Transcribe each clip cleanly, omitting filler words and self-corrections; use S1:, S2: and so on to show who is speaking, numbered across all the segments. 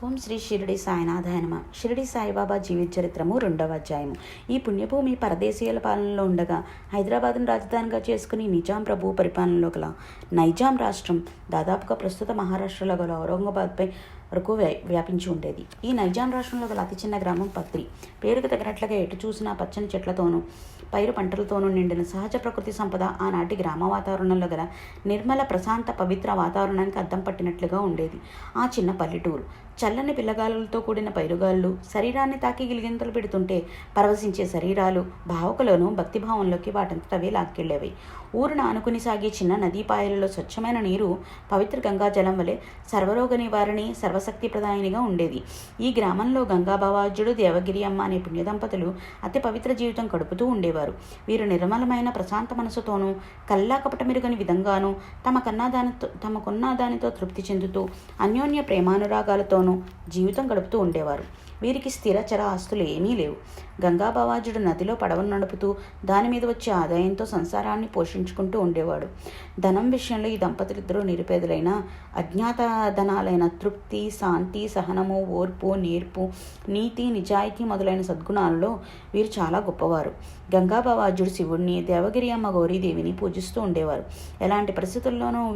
S1: ఓం శ్రీ షిరిడి సాయినాథాయ నమః. షిరిడి సాయిబాబా జీవిత చరిత్రము 2వ అధ్యాయము. ఈ పుణ్యభూమి పరదేశీయుల పాలనలో ఉండగా హైదరాబాద్ను రాజధానిగా చేసుకుని నిజాం ప్రభు పరిపాలనలో గల నైజాం రాష్ట్రం దాదాపుగా ప్రస్తుత మహారాష్ట్రలో గల ఔరంగాబాద్పై వరకు వ్యాపించి ఉండేది. ఈ నైజాం రాష్ట్రంలో గల అతి చిన్న గ్రామం పత్రి. పేరుకు తగినట్లుగా ఎటు చూసినా పచ్చని చెట్లతోనూ పైరు పంటలతోనూ నిండిన సహజ ప్రకృతి సంపద ఆనాటి గ్రామ వాతావరణంలో గల నిర్మల ప్రశాంత పవిత్ర వాతావరణానికి అద్దం పట్టినట్లుగా ఉండేది. ఆ చిన్న పల్లెటూరు చల్లని పిల్లగాలులతో కూడిన పైరుగాళ్ళు శరీరాన్ని తాకి గిలిగింతలు పెడుతుంటే పరవశించే శరీరాలు భావకులను భక్తిభావంలోకి వాటంతటవే లాక్కెళ్లేవి. ఊరును ఆనుకుని సాగే చిన్న నదీపాయలలో స్వచ్ఛమైన నీరు పవిత్ర గంగాజలం వలె సర్వరోగ నివారణి సర్వశక్తి ప్రదాయినిగా ఉండేది. ఈ గ్రామంలో గంగాభవాజ్యుడు దేవగిరి అమ్మ అనే పుణ్య దంపతులు అతి పవిత్ర జీవితం గడుపుతూ ఉండేవారు. వీరు నిర్మలమైన ప్రశాంత మనసుతోనూ కల్లాకపట మెరుగని విధంగానూ తమకున్న దానితో తృప్తి చెందుతూ అన్యోన్య ప్రేమానురాగాలతోనూ జీవితం గడుపుతూ ఉండేవారు. వీరికి స్థిర చర ఆస్తులు ఏమీ లేవు. గంగాభవాజుడు నదిలో పడవను నడుపుతూ దాని మీద వచ్చే ఆదాయంతో సంసారాన్ని పోషించుకుంటూ ఉండేవాడు. ధనం విషయంలో ఈ దంపతులిద్దరూ నిరుపేదలైన అజ్ఞాత ధనాలైన తృప్తి, శాంతి, సహనము, ఓర్పు, నేర్పు, నీతి, నిజాయితీ మొదలైన సద్గుణాలలో వీరు చాలా గొప్పవారు. గంగాభవాజుడు శివుడిని, దేవగిరి అమ్మ గౌరీదేవిని పూజిస్తూ ఉండేవారు. ఎలాంటి పరిస్థితుల్లోనూ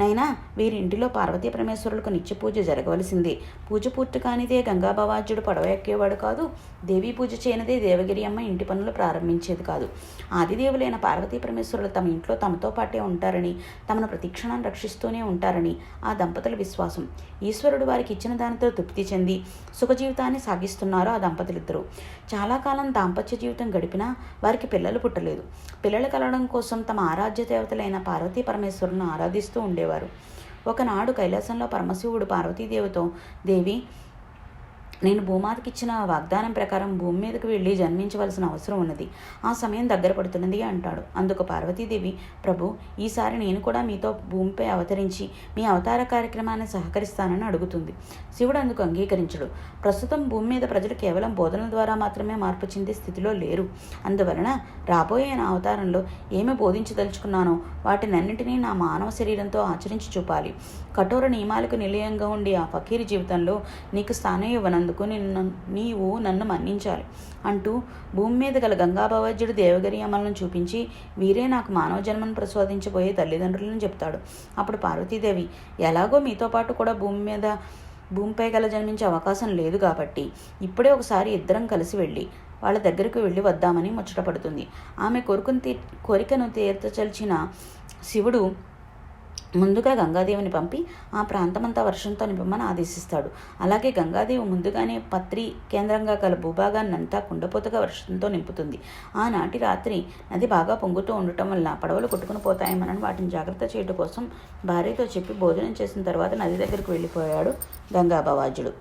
S1: నైనా వీరి ఇంటిలో పార్వతీ పరమేశ్వరులకు నిత్య పూజ జరగవలసిందే. పూజ పూర్తి కానిదే గంగాభవాజ్యుడు పడవ ఎక్కేవాడు కాదు. దేవీ పూజ చేయనిదే దేవగిరి అమ్మ ఇంటి పనులు ప్రారంభించేది కాదు. ఆదిదేవులైన పార్వతీ పరమేశ్వరులు తమ ఇంట్లో తమతో పాటే ఉంటారని, తమను ప్రతిక్షణం రక్షిస్తూనే ఉంటారని ఆ దంపతుల విశ్వాసం. ఈశ్వరుడు వారికి ఇచ్చిన దానితో తృప్తి చెంది సుఖ జీవితాన్ని సాగిస్తున్నారు ఆ దంపతులిద్దరూ. చాలా కాలం దాంపత్య జీవితం గడిపినా వారికి పిల్లలు పుట్టలేదు. పిల్లలు కలగడం కోసం తమ ఆరాధ్య దేవతలైన పార్వతీ పరమేశ్వరులను ఆరాధిస్తూ ఉండేవారు. ఒకనాడు కైలాసంలో పరమశివుడు పార్వతీదేవితో, దేవి, నేను భూమాతకి ఇచ్చిన వాగ్దానం ప్రకారం భూమి మీదకు వెళ్ళి జన్మించవలసిన అవసరం ఉన్నది. ఆ సమయం దగ్గర పడుతున్నది అంటాడు. అందుకు పార్వతీదేవి, ప్రభు, ఈసారి నేను కూడా మీతో భూమిపై అవతరించి మీ అవతార కార్యక్రమాన్ని సహకరిస్తానని అడుగుతుంది. శివుడు అందుకు అంగీకరించడు. ప్రస్తుతం భూమి మీద ప్రజలు కేవలం బోధనల ద్వారా మాత్రమే మార్పు చెందే స్థితిలో లేరు. అందువలన రాబోయే నా అవతారంలో ఏమి బోధించదలుచుకున్నానో వాటినన్నింటినీ నా మానవ శరీరంతో ఆచరించి చూపాలి. కఠోర నియమాలకు నిలయంగా ఉండి ఆ ఫకీరి జీవితంలో నీకు స్థానం ఇవ్వనందుకు నీవు నన్ను మన్నించాలి అంటూ భూమి మీద గల గంగాభవాజ్యుడు దేవగిరి అమ్మలను చూపించి, వీరే నాకు మానవ జన్మను ప్రసాదించబోయే తల్లిదండ్రులను చెప్తాడు. అప్పుడు పార్వతీదేవి, ఎలాగో మీతో పాటు కూడా భూమిపై గల జన్మించే అవకాశం లేదు కాబట్టి ఇప్పుడే ఒకసారి ఇద్దరం కలిసి వెళ్ళి వాళ్ళ దగ్గరకు వెళ్ళి వద్దామని ముచ్చటపడుతుంది. ఆమె కోరికను తీర్చచల్చిన శివుడు ముందుగా గంగాదేవిని పంపి ఆ ప్రాంతమంతా వర్షంతో నింపమని ఆదేశిస్తాడు. అలాగే గంగాదేవి ముందుగానే పత్రి కేంద్రంగా గల భూభాగాన్నంతా కుండపోతగా వర్షంతో నింపుతుంది. ఆనాటి రాత్రి నది బాగా పొంగుతూ ఉండటం వల్ల పడవలు కొట్టుకుని పోతాయేమనని వాటిని జాగ్రత్త చేయడం కోసం భార్యతో చెప్పి భోజనం చేసిన తర్వాత నది దగ్గరకు వెళ్ళిపోయాడు గంగాభవాజ్యుడు.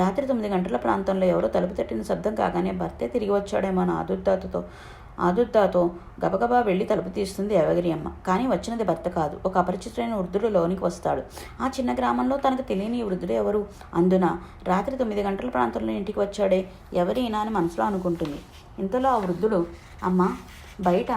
S1: రాత్రి 9 గంటల ప్రాంతంలో ఎవరో తలుపు తట్టిన శబ్దం కాగానే భర్తే తిరిగి వచ్చాడేమో అని ఆదుర్దాతో గబగబా వెళ్ళి తలుపు తీస్తుంది దేవగిరి అమ్మ. కానీ వచ్చినది భర్త కాదు, ఒక అపరిచితుడైన వృద్ధుడు లోనికి వస్తాడు. ఆ చిన్న గ్రామంలో తనకు తెలియని ఈ వృద్ధుడు ఎవరు? అందున రాత్రి 9 గంటల ప్రాంతంలో ఇంటికి వచ్చాడే, ఎవరైనా అని మనసులో అనుకుంటుంది. ఇంతలో ఆ వృద్ధుడు, అమ్మ, బయట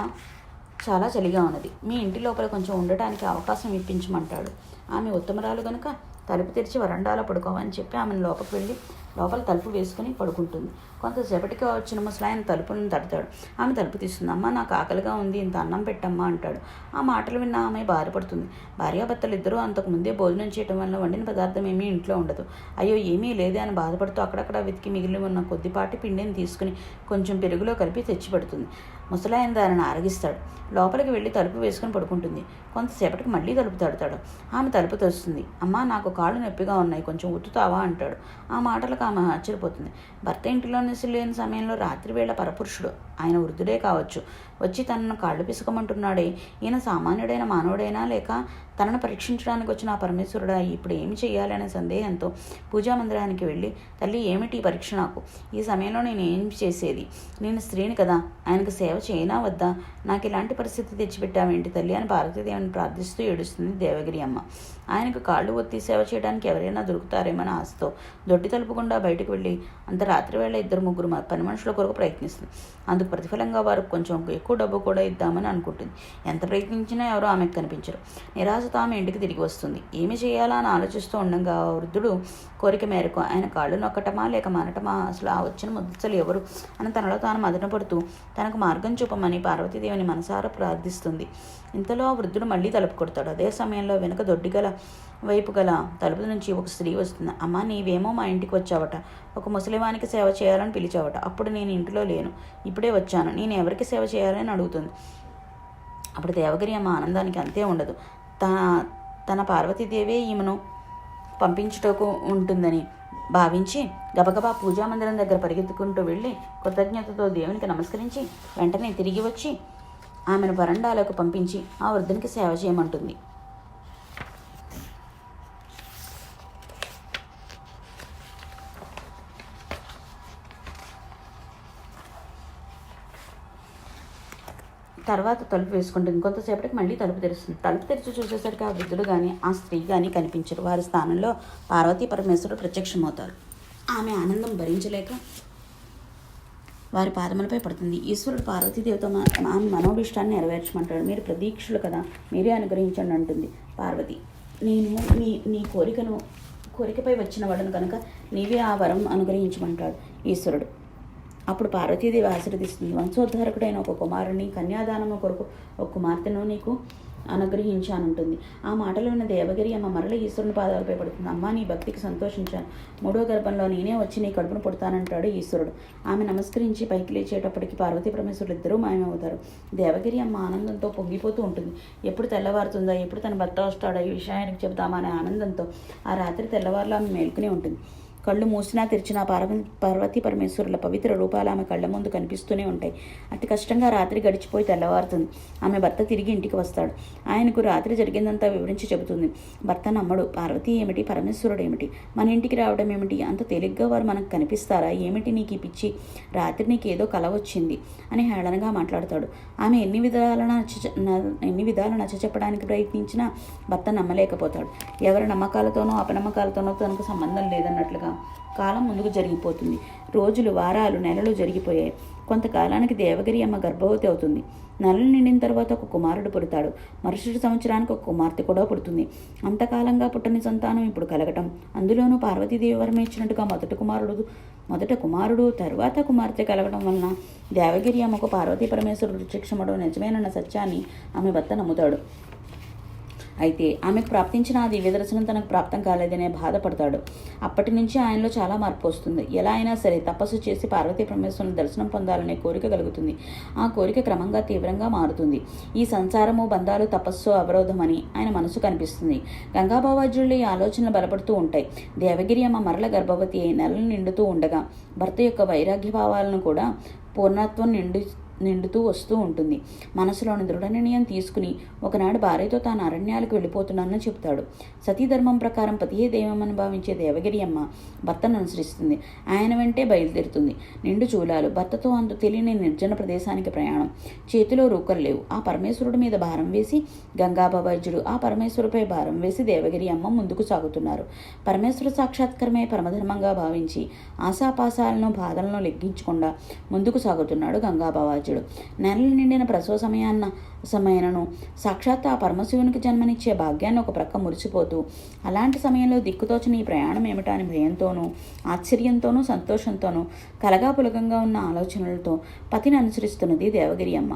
S1: చాలా చలిగా ఉన్నది, మీ ఇంటి లోపల కొంచెం ఉండటానికి అవకాశం ఇప్పించమంటాడు. ఆమె ఉత్తమరాలు గనుక తలుపు తెరిచి వరండాలో పడుకోమని చెప్పి ఆమెను లోపలికి వెళ్ళి లోపల తలుపు వేసుకుని పడుకుంటుంది. కొంతసేపటికి వచ్చిన ముసలాయన తలుపులను తడతాడు. ఆమె తలుపు తీస్తుంది. అమ్మ, నాకు ఆకలిగా ఉంది, ఇంత అన్నం పెట్టమ్మా అంటాడు. ఆ మాటలు విన్న ఆమె బాధపడుతుంది. భార్యాభర్తలు ఇద్దరూ అంతకుముందే భోజనం చేయడం వల్ల వండిన పదార్థం ఏమీ ఇంట్లో ఉండదు. అయ్యో, ఏమీ లేదే అని బాధపడుతూ అక్కడక్కడ వెతికి మిగిలి ఉన్న కొద్దిపాటి పిండిని తీసుకుని కొంచెం పెరుగులో కలిపి తెచ్చిపెడుతుంది. ముసలాయన దానిని ఆరగిస్తాడు. లోపలికి వెళ్ళి తలుపు వేసుకుని పడుకుంటుంది. కొంతసేపటికి మళ్ళీ తలుపు తడతాడు. ఆమె తలుపు తెస్తుంది. అమ్మ, నాకు కాళ్ళు నొప్పిగా ఉన్నాయి, కొంచెం ఉత్తుతావా అంటాడు. ఆ మాటలకు ఆమె ఆశ్చర్యపోతుంది. భర్త ఇంటిలోనే లేని సమయంలో రాత్రివేళ పరపురుషుడు, ఆయన వృద్ధుడే కావచ్చు, వచ్చి తనను కాళ్ళు పిసుకమంటున్నాడే, ఈయన సామాన్యుడైన మానవుడైనా లేక తనను పరీక్షించడానికి వచ్చిన ఆ పరమేశ్వరుడా? ఇప్పుడు ఏమి చేయాలి అనే సందేహంతో పూజామందిరానికి వెళ్ళి, తల్లి, ఏమిటి పరీక్ష నాకు? ఈ సమయంలో నేను ఏం చేసేది? నేను స్త్రీని కదా, ఆయనకు సేవ చేయనా వద్దా? నాకు ఇలాంటి పరిస్థితి తెచ్చిపెట్టావేంటి తల్లి అని పార్వతీదేవిని ప్రార్థిస్తూ ఏడుస్తుంది దేవగిరి అమ్మ. ఆయనకు కాళ్ళు ఒత్తి సేవ చేయడానికి ఎవరైనా దొరుకుతారేమని ఆశతో దొడ్డి తలుపుకుండా బయటకు వెళ్ళి అంత రాత్రివేళ 2-3 పని మనుషుల కొరకు ప్రయత్నిస్తుంది. అందుకు అందుకు ప్రతిఫలంగా వారు కొంచెం ఎక్కువ డబ్బు కూడా ఇద్దామని అనుకుంటుంది. ఎంత ప్రయత్నించినా ఎవరో ఆమెకు కనిపించరు. నిరాశతో ఆమె ఇంటికి తిరిగి వస్తుంది. ఏమి చేయాలా అని ఆలోచిస్తూ ఉండగా వృద్ధుడు కోరిక మేరకు ఆయన కాళ్ళు నొక్కటమా లేక మానటమా, అసలు ఆ వచ్చిన ముద్దలు ఎవరు అని తనలో తాను మదన పడుతూ తనకు మార్గం చూపమని పార్వతీదేవిని మనసారా ప్రార్థిస్తుంది. ఇంతలో ఆ వృద్ధుడు మళ్ళీ తలుపు కొడతాడు. అదే సమయంలో వెనుక దొడ్డిగల వైపు గల తలుపు నుంచి ఒక స్త్రీ వస్తుంది. అమ్మ, నీవేమో మా ఇంటికి వచ్చావట, ఒక ముసలివానికి సేవ చేయాలని పిలిచావట. అప్పుడు నేను ఇంటిలో లేను, ఇప్పుడే వచ్చాను, నేను ఎవరికి సేవ చేయాలని అడుగుతుంది. అప్పుడు దేవగిరి అమ్మ ఆనందానికి అంతే ఉండదు. తన పార్వతీదేవే ఈమెను పంపించుటకు ఉంటుందని భావించి గబగబా పూజామందిరం దగ్గర పరిగెత్తుకుంటూ వెళ్ళి కృతజ్ఞతతో దేవునికి నమస్కరించి వెంటనే తిరిగి వచ్చి ఆమెను వరండాలకు పంపించి ఆ వృద్ధునికి సేవ చేయమంటుంది. తర్వాత తలుపు వేసుకుంటుంది. కొంతసేపటికి మళ్ళీ తలుపు తెరుస్తుంది. తలుపు తెరిచి చూసేసరికి ఆ వృద్ధుడు కానీ ఆ స్త్రీ కానీ కనిపించరు. వారి స్థానంలో పార్వతీ పరమేశ్వరుడు ప్రత్యక్షమవుతారు. ఆమె ఆనందం భరించలేక వారి పాదములపై పడుతుంది. ఈశ్వరుడు పార్వతీదేవితో ఆమె మనోభిష్టాన్ని నెరవేర్చమంటాడు. మీరు ప్రదీక్షులు కదా, మీరే అనుగ్రహించండి అంటుంది పార్వతి. నేను నీ కోరికపై వచ్చిన వాడను కనుక నీవే ఆ వరం అనుగ్రహించమంటాడు ఈశ్వరుడు. అప్పుడు పార్వతీదేవి ఆశీర్వదిస్తుంది. వంశోద్ధారకుడైన ఒక కుమారుని, కన్యాదానము కొరకు ఒక కుమార్తెను నీకు అనుగ్రహించానుంటుంది. ఆ మాటలు విన్న దేవగిరి అమ్మ మరల ఈశ్వరుని పాదాలపై పడుతుంది. అమ్మ, నీ భక్తికి సంతోషించాను. 3వ గర్భంలో నేనే వచ్చి నీ కడుపును పుడతానంటాడు ఈశ్వరుడు. ఆమె నమస్కరించి పైకి లేచేటప్పటికి పార్వతీ పరమేశ్వరుడు ఇద్దరూ మాయమవుతారు. దేవగిరి అమ్మ ఆనందంతో పొంగిపోతూ ఉంటుంది. ఎప్పుడు తెల్లవారుతుందా, ఎప్పుడు తన భర్త వస్తాడో ఈ విషయానికి చెబుతామా అనే ఆనందంతో ఆ రాత్రి తెల్లవారులో ఆమె మేల్కొనే ఉంటుంది. కళ్ళు మూసినా తెరిచినా పార్వతీ పరమేశ్వరుల పవిత్ర రూపాలు ఆమె కళ్ళ ముందు కనిపిస్తూనే ఉంటాయి. అతి కష్టంగా రాత్రి గడిచిపోయి తెల్లవారుతుంది. ఆమె భర్త తిరిగి ఇంటికి వస్తాడు. ఆయనకు రాత్రి జరిగిందంతా వివరించి చెబుతుంది. భర్త నమ్మడు. పార్వతి ఏమిటి, పరమేశ్వరుడు ఏమిటి, మన ఇంటికి రావడం ఏమిటి, అంత తేలిగ్గా వారు మనకు కనిపిస్తారా, ఏమిటి నీకు ఈ పిచ్చి, రాత్రి నీకు ఏదో కల వచ్చింది అని హేళనగా మాట్లాడతాడు. ఆమె ఎన్ని విధాలు నచ్చ చెప్పడానికి ప్రయత్నించినా భర్త నమ్మలేకపోతాడు. ఎవరి నమ్మకాలతోనో అపనమ్మకాలతోనో తనకు సంబంధం లేదన్నట్లుగా కాలం ముందుకు జరిగిపోతుంది. రోజులు, వారాలు, నెలలు జరిగిపోయాయి. కొంతకాలానికి దేవగిరి అమ్మ గర్భవతి అవుతుంది. నెలలు నిండిన తర్వాత ఒక కుమారుడు పుడతాడు. మరుసటి సంవత్సరానికి ఒక కుమార్తె కూడా పుడుతుంది. అంతకాలంగా పుట్టని సంతానం ఇప్పుడు కలగటం, అందులోనూ పార్వతీదేవి వరం ఇచ్చినట్టుగా మొదట కుమారుడు తరువాత కుమార్తె కలగడం వలన దేవగిరి అమ్మకు పార్వతీ పరమేశ్వరుడు ప్రత్యక్షమడం నిజమేనన్న సత్యాన్ని ఆమె భర్త నమ్ముతాడు. అయితే ఆమెకు ప్రాప్తించిన ఆ దివ్య దర్శనం తనకు ప్రాప్తం కాలేదనే బాధపడతాడు. అప్పటి నుంచి ఆయనలో చాలా మార్పు వస్తుంది. ఎలా అయినా సరే తపస్సు చేసి పార్వతీ పరమేశ్వరుని దర్శనం పొందాలనే కోరిక కలుగుతుంది. ఆ కోరిక క్రమంగా తీవ్రంగా మారుతుంది. ఈ సంసారము, బంధాలు, తపస్సు అవరోధమని ఆయన మనసు కనిపిస్తుంది. గంగాబావాజుళ్ళు ఈ ఆలోచనలు బలపడుతూ ఉంటాయి. దేవగిరి అమ్మ మరల గర్భవతి అయి నెలలు నిండుతూ ఉండగా భర్త యొక్క వైరాగ్య భావాలను కూడా పూర్ణత్వం నిండుతూ వస్తూ ఉంటుంది. మనసులోని దృఢ నిర్ణయం తీసుకుని ఒకనాడు భార్యతో తాను అరణ్యాలకు వెళ్ళిపోతున్నానని చెబుతాడు. సతీధర్మం ప్రకారం పతియే దైవమని భావించే దేవగిరి అమ్మ భర్తను అనుసరిస్తుంది. ఆయన వెంటే బయలుదేరుతుంది. నిండు చూలాలు, భర్తతో అంత తెలియని నిర్జన ప్రదేశానికి ప్రయాణం. చేతిలో రూకలు లేవు. ఆ పరమేశ్వరుడి మీద భారం వేసి గంగాబాబాజుడు ఆ పరమేశ్వరుపై భారం వేసి దేవగిరి అమ్మ ముందుకు సాగుతున్నారు. పరమేశ్వర సాక్షాత్కరమే పరమధర్మంగా భావించి ఆశాపాశాలను, బాధలను లెక్కించకుండా ముందుకు సాగుతున్నాడు గంగాబాబాజుడు. నెలలు నిండిన ప్రసవ సమయనను సాక్షాత్ ఆ పరమశివునికి జన్మనిచ్చే భాగ్యాన్ని ఒక ప్రక్క మురిసిపోతూ, అలాంటి సమయంలో దిక్కుతోచని ఈ ప్రయాణం ఏమిటా అని భయంతోనూ, ఆశ్చర్యంతోనూ, సంతోషంతోనూ, కలగాపులగంగా ఉన్న ఆలోచనలతో పతిని అనుసరిస్తున్నది దేవగిరి అమ్మ.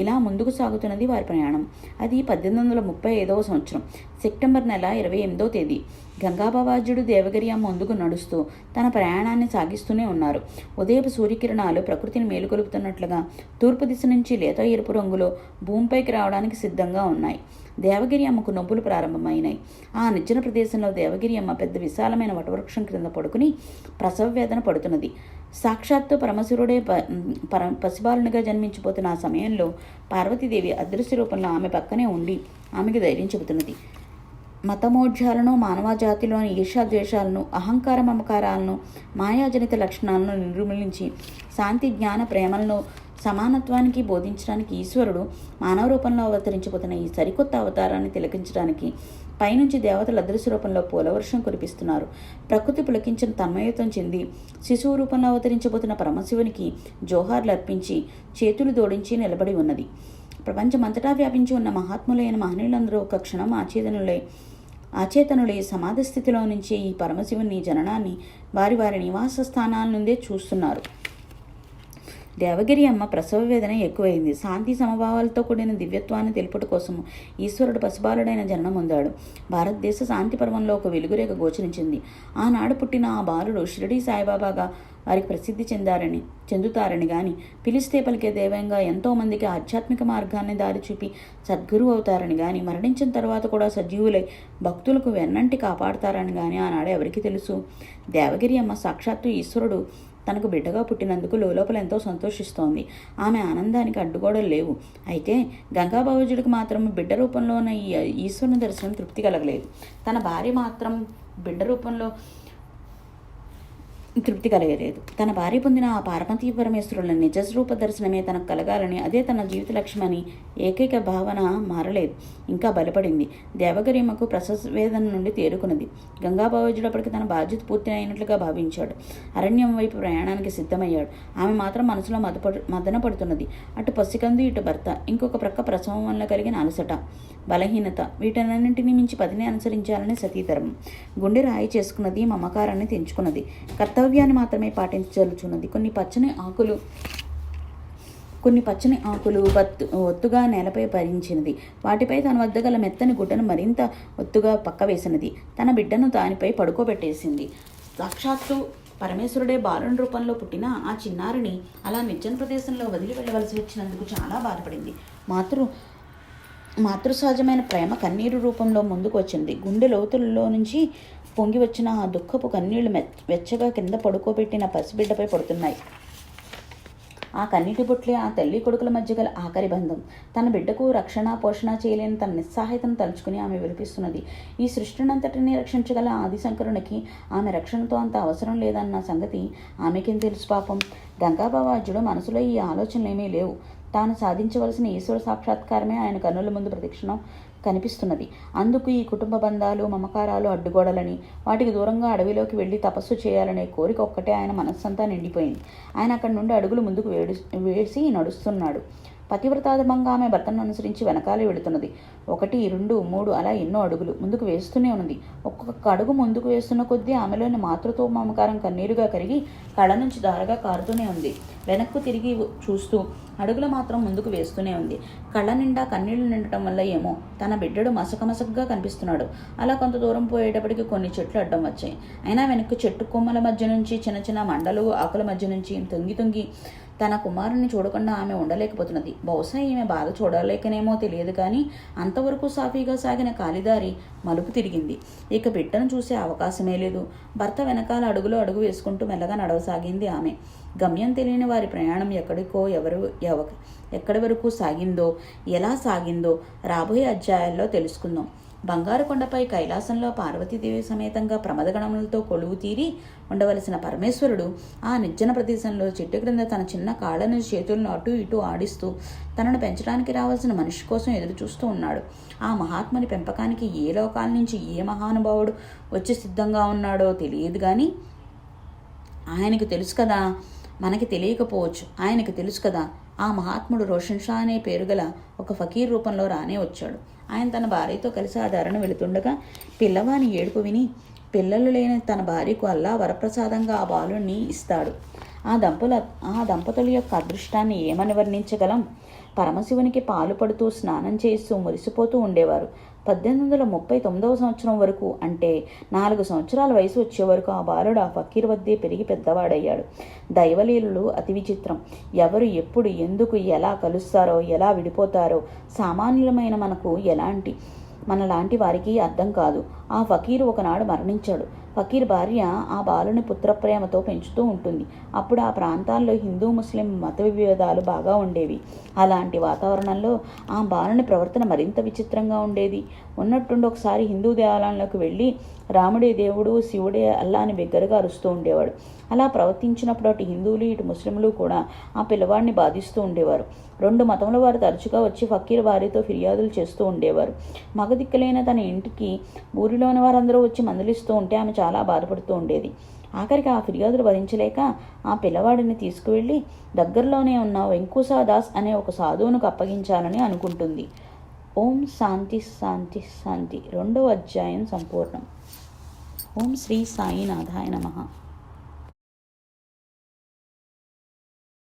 S1: ఇలా ముందుకు సాగుతున్నది వారి ప్రయాణం. అది 1835వ సంవత్సరం సెప్టెంబర్ నెల 28వ తేదీ. గంగాబావాజుడు దేవగిరి అమ్మ ముందుకు నడుస్తూ తన ప్రయాణాన్ని సాగిస్తూనే ఉన్నారు. ఉదయపు సూర్యకిరణాలు ప్రకృతిని మేలుకొలుపుతున్నట్లుగా తూర్పు దిశ నుంచి లేత ఎరుపు రంగులో భూమిపైకి రావడానికి సిద్ధంగా ఉన్నాయి. దేవగిరి అమ్మకు నొప్పులు ప్రారంభమైనాయి. ఆ నిర్జన ప్రదేశంలో దేవగిరి అమ్మ పెద్ద విశాలమైన వటవృక్షం క్రింద పడుకుని ప్రసవ వేదన పడుతున్నది. సాక్షాత్తు పరమశివుడే పసిబాలునిగా జన్మించిపోతున్న ఆ సమయంలో పార్వతీదేవి అదృశ్య రూపంలో ఆమె పక్కనే ఉండి ఆమెకు ధైర్యం చెబుతున్నది. మతమోఢ్యాలను, మానవజాతిలోని ఈర్ష్యాద్వేషాలను, అహంకార మమకారాలను, మాయాజనిత లక్షణాలను నిర్మూలించి శాంతి, జ్ఞాన, ప్రేమలను సమానత్వానికి బోధించడానికి ఈశ్వరుడు మానవ రూపంలో అవతరించబోతున్న ఈ సరికొత్త అవతారాన్ని తిలకించడానికి పైనుంచి దేవతల అదృశ్య రూపంలో పూలవర్షం కురిపిస్తున్నారు. ప్రకృతి పులకించిన తన్మయత్వం చెంది శిశువు రూపంలో అవతరించబోతున్న పరమశివునికి జోహార్లు అర్పించి చేతులు జోడించి నిలబడి ఉన్నది. ప్రపంచమంతటా వ్యాపించి ఉన్న మహాత్ములైన మహనీయులందరూ ఒక క్షణం అచేతనులై సమాధి స్థితిలో నుంచి ఈ పరమశివుని జననాన్ని వారి వారి నివాస స్థానాల నుండే చూస్తున్నారు. దేవగిరి అమ్మ ప్రసవ వేదన ఎక్కువైంది. శాంతి సమభావాలతో కూడిన దివ్యత్వాన్ని తెలుపుట కోసం ఈశ్వరుడు పసిబాలుడైన జననం పొందాడు. భారతదేశ శాంతి పర్వంలో ఒక వెలుగురేఖ గోచరించింది. ఆనాడు పుట్టిన ఆ బాలుడు షిరిడీ సాయిబాబాగా వారికి ప్రసిద్ధి చెందుతారని గాని పిలిస్తే పలికే దైవంగా ఎంతోమందికి ఆధ్యాత్మిక మార్గాన్ని దారి చూపి సద్గురు అవుతారని గాని మరణించిన తర్వాత కూడా సజీవులై భక్తులకు వెన్నంటి కాపాడతారని గాని ఆనాడు ఎవరికి తెలుసు? దేవగిరి అమ్మ సాక్షాత్తు ఈశ్వరుడు తనకు బిడ్డగా పుట్టినందుకు లోపల ఎంతో సంతోషిస్తోంది. ఆమె ఆనందానికి అడ్డుగోడలు లేవు. అయితే గంగాబావజుడికి మాత్రం బిడ్డ రూపంలో ఉన్న ఈ ఈశ్వరుని దర్శనం తృప్తి కలగలేదు. తన భార్య మాత్రం బిడ్డ రూపంలో తృప్తి కలగలేదు. తన భార్య పొందిన ఆ పార్వతీ పరమేశ్వరుల నిజస్వరూప దర్శనమే తనకు కలగాలని, అదే తన జీవిత లక్ష్యమని ఏకైక భావన మారలేదు, ఇంకా బలపడింది. దేవగిరిమ్మకు ప్రసవేదన నుండి తేరుకున్నది. గంగాబావజుడప్పటికి తన బాధ్యత పూర్తి అయినట్లుగా భావించాడు. అరణ్యం వైపు ప్రయాణానికి సిద్ధమయ్యాడు. ఆమె మాత్రం మనసులో మదన పడుతున్నది. అటు పసికందు, ఇటు భర్త, ఇంకొక ప్రక్క ప్రసవం వల్ల కలిగిన అలసట, బలహీనత, వీటన్నింటినీ మించి పతిని అనుసరించాలని సతీధర్మం. గుండె రాయి చేసుకున్నది, మమకారాన్ని తెంచుకున్నది, కర్తవ్యాన్ని మాత్రమే పాటించలుచున్నది. కొన్ని పచ్చని ఆకులు ఒత్తుగా నేలపై పరిచినది. వాటిపై తన వద్ద గల మెత్తని గుడ్డను మరింత ఒత్తుగా పక్క వేసినది. తన బిడ్డను దానిపై పడుకోబెట్టేసింది. సాక్షాత్తు పరమేశ్వరుడే బాలుని రూపంలో పుట్టిన ఆ చిన్నారిని అలా నిర్జన ప్రదేశంలో వదిలి వెళ్ళవలసి వచ్చినందుకు చాలా బాధపడింది. మాతృసహజమైన ప్రేమ కన్నీరు రూపంలో ముందుకు వచ్చింది. గుండె లోతుల్లో నుంచి పొంగి వచ్చిన ఆ దుఃఖపు కన్నీళ్లు వెచ్చగా కింద పడుకోబెట్టిన పసిబిడ్డపై పడుతున్నాయి. ఆ కన్నీటి బొట్లే ఆ తల్లి కొడుకుల మధ్య గల ఆఖరి బంధం. తన బిడ్డకు రక్షణ పోషణ చేయలేని తన నిస్సహాయతను తలుచుకుని ఆమె విలిపిస్తున్నది. ఈ సృష్టినంతటినీ రక్షించగల ఆదిశంకరునికి ఆమె రక్షణతో అంత అవసరం లేదన్న సంగతి ఆమెకేం తెలుసు పాపం. గంగాబావాజుడు మనసులో ఈ ఆలోచనలేమీ లేవు. తాను సాధించవలసిన ఈశ్వర సాక్షాత్కారమే ఆయన కన్నుల ముందు ప్రతిక్షణం కనిపిస్తున్నది. అందుకు ఈ కుటుంబ బంధాలు, మమకారాలు అడ్డుగోడలని, వాటికి దూరంగా అడవిలోకి వెళ్ళి తపస్సు చేయాలనే కోరిక ఒక్కటే ఆయన మనస్సంతా నిండిపోయింది. ఆయన అక్కడి నుండి అడుగులు ముందుకు వేసి నడుస్తున్నాడు. పతివ్రతాధర్మంగా ఆమె భర్తను అనుసరించి వెనకాలే వెళుతున్నది. 1, 2, 3 అలా ఎన్నో అడుగులు ముందుకు వేస్తూనే ఉన్నది. ఒక్కొక్క అడుగు ముందుకు వేస్తున్న కొద్దీ ఆమెలోని మాతృత్వ మమకారం కన్నీరుగా కరిగి కళ్ళ నుంచి దారగా కారుతూనే ఉంది. వెనక్కు తిరిగి చూస్తూ అడుగులు మాత్రం ముందుకు వేస్తూనే ఉంది. కళ్ళ నిండా కన్నీళ్లు నిండటం వల్ల ఏమో తన బిడ్డడు మసకమసగ్గా కనిపిస్తున్నాడు. అలా కొంత దూరం పోయేటప్పటికి కొన్ని చెట్లు అడ్డం వచ్చాయి. అయినా వెనక్కు చెట్టు కొమ్మల మధ్య నుంచి, చిన్న చిన్న మండలు ఆకుల మధ్య నుంచి తొంగి తన కుమారుని చూడకుండా ఆమె ఉండలేకపోతున్నది. బహుశా ఈమె బాధ చూడలేకనేమో తెలియదు కానీ అంతవరకు సాఫీగా సాగిన కాలిదారి మలుపు తిరిగింది. ఇక బిడ్డను చూసే అవకాశమే లేదు. భర్త వెనకాల అడుగు వేసుకుంటూ మెల్లగా నడవసాగింది ఆమె. గమ్యం తెలియని వారి ప్రయాణం ఎక్కడి వరకు సాగిందో, ఎలా సాగిందో రాబోయే అధ్యాయాల్లో తెలుసుకుందాం. బంగారు కొండపై కైలాసంలో పార్వతీదేవి సమేతంగా ప్రమదగణములతో కొలువు తీరి ఉండవలసిన పరమేశ్వరుడు ఆ నిర్జన ప్రదేశంలో చెట్టు క్రింద తన చిన్న కాళ్ళను, చేతులను అటు ఇటు ఆడిస్తూ తనను పెంచడానికి రావాల్సిన మనిషి కోసం ఎదురు చూస్తూ ఉన్నాడు. ఆ మహాత్ముని పెంపకానికి ఏ లోకాల నుంచి ఏ మహానుభావుడు వచ్చి సిద్ధంగా ఉన్నాడో తెలియదు కానీ ఆయనకు తెలుసు కదా. మనకి తెలియకపోవచ్చు, ఆయనకు తెలుసు కదా. ఆ మహాత్ముడు రోషన్ షా అనే పేరు గల ఒక ఫకీర్ రూపంలో రానే వచ్చాడు. ఆయన తన భార్యతో కలిసి ఆ దారిన వెళుతుండగా పిల్లవాని ఏడుపు విని పిల్లలు లేని తన భార్యకు అల్లా వరప్రసాదంగా ఆ బాలుణ్ణి ఇస్తాడు. ఆ దంపతుల యొక్క అదృష్టాన్ని ఏమని వర్ణించగలం? పరమశివునికి పాలు పడుతూ స్నానం చేస్తూ మురిసిపోతూ ఉండేవారు. 1839 సంవత్సరం వరకు, అంటే 4 సంవత్సరాల వయసు వచ్చే వరకు ఆ బాలుడు ఆ ఫకీర్ వద్దే పెరిగి పెద్దవాడయ్యాడు. దైవలీలలు అతి విచిత్రం. ఎవరు ఎప్పుడు ఎందుకు ఎలా కలుస్తారో, ఎలా విడిపోతారో సామాన్యులమైన మనలాంటి వారికి అర్థం కాదు. ఆ ఫకీరు ఒకనాడు మరణించాడు. ఫకీర్ భార్య ఆ బాలుని పుత్రప్రేమతో పెంచుతూ ఉంటుంది. అప్పుడు ఆ ప్రాంతాల్లో హిందూ ముస్లిం మత విభేదాలు బాగా ఉండేవి. అలాంటి వాతావరణంలో ఆ బాలుని ప్రవర్తన మరింత విచిత్రంగా ఉండేది. ఉన్నట్టుండి ఒకసారి హిందూ దేవాలయంలోకి వెళ్ళి రాముడే దేవుడు, శివుడే అల్లా అని బిగ్గరగా అరుస్తూ ఉండేవాడు. అలా ప్రవర్తించినప్పుడు అటు హిందువులు ఇటు ముస్లింలు కూడా ఆ పిల్లవాడిని బాధిస్తూ ఉండేవారు. రెండు మతముల వారు తరచుగా వచ్చి ఫకీర్ భార్యతో ఫిర్యాదులు చేస్తూ ఉండేవారు. మగదిక్కులైన తన ఇంటికి ఊరిలోని వారందరూ వచ్చి మందలిస్తూ ఉంటే ఆమె చాలా బాధపడుతూ ఉండేది. ఆఖరికి ఆ ఫిర్యాదులు భరించలేక ఆ పిల్లవాడిని తీసుకువెళ్ళి దగ్గరలోనే ఉన్న వెంకుసా దాస్ అనే ఒక సాధువునికి అప్పగించాలని అనుకుంటుంది. ఓం శాంతి శాంతి శాంతి. 2వ అధ్యాయం సంపూర్ణం. ఓం శ్రీ సాయినాథాయ నమః.